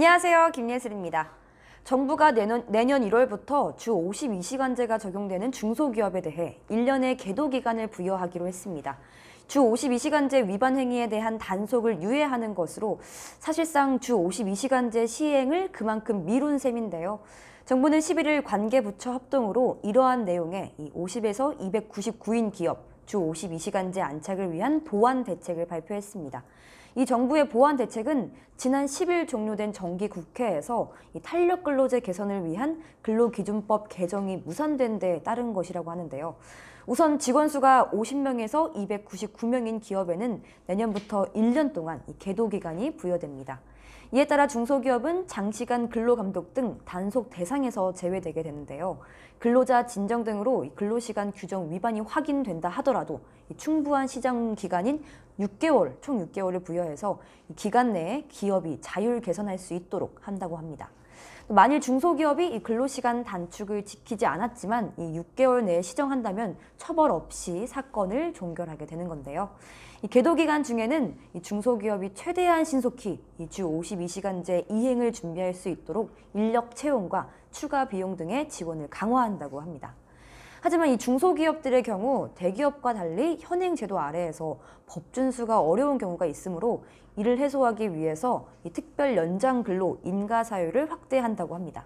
안녕하세요. 김예슬입니다. 정부가 내년 1월부터 주 52시간제가 적용되는 중소기업에 대해 1년의 계도기간을 부여하기로 했습니다. 주 52시간제 위반 행위에 대한 단속을 유예하는 것으로 사실상 주 52시간제 시행을 그만큼 미룬 셈인데요. 정부는 11일 관계부처 합동으로 이러한 내용의 50에서 299인 기업 주 52시간제 안착을 위한 보완 대책을 발표했습니다. 이 정부의 보완 대책은 지난 10일 종료된 정기국회에서 탄력 근로제 개선을 위한 근로기준법 개정이 무산된 데 따른 것이라고 하는데요. 우선 직원 수가 50명에서 299명인 기업에는 내년부터 1년 동안 계도기간이 부여됩니다. 이에 따라 중소기업은 장시간 근로감독 등 단속 대상에서 제외되게 되는데요. 근로자 진정 등으로 근로시간 규정 위반이 확인된다 하더라도 충분한 시정 기간인 6개월, 총 6개월을 부여해서 기간 내에 기업이 자율 개선할 수 있도록 한다고 합니다. 만일 중소기업이 이 근로시간 단축을 지키지 않았지만 이 6개월 내에 시정한다면 처벌 없이 사건을 종결하게 되는 건데요. 이 계도기간 중에는 이 중소기업이 최대한 신속히 이 주 52시간제 이행을 준비할 수 있도록 인력 채용과 추가 비용 등의 지원을 강화한다고 합니다. 하지만 이 중소기업들의 경우 대기업과 달리 현행 제도 아래에서 법 준수가 어려운 경우가 있으므로 이를 해소하기 위해서 이 특별 연장 근로 인가 사유를 확대한다고 합니다.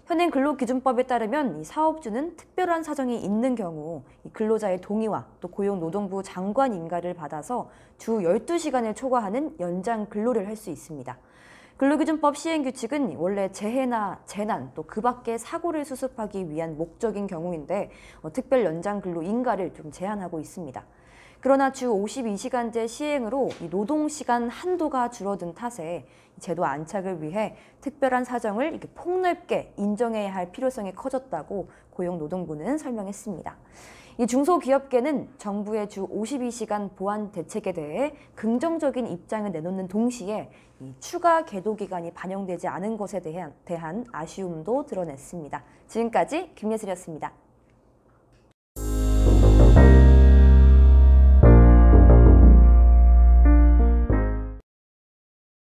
현행 근로기준법에 따르면 이 사업주는 특별한 사정이 있는 경우 이 근로자의 동의와 또 고용노동부 장관 인가를 받아서 주 12시간을 초과하는 연장 근로를 할 수 있습니다. 근로기준법 시행규칙은 원래 재해나 재난 또 그 밖의 사고를 수습하기 위한 목적인 경우인데 특별 연장 근로 인가를 좀 제한하고 있습니다. 그러나 주 52시간제 시행으로 이 노동시간 한도가 줄어든 탓에 제도 안착을 위해 특별한 사정을 이렇게 폭넓게 인정해야 할 필요성이 커졌다고 고용노동부는 설명했습니다. 이 중소기업계는 정부의 주 52시간 보완 대책에 대해 긍정적인 입장을 내놓는 동시에 이 추가 계도 기간이 반영되지 않은 것에 대한 아쉬움도 드러냈습니다. 지금까지 김예슬이었습니다.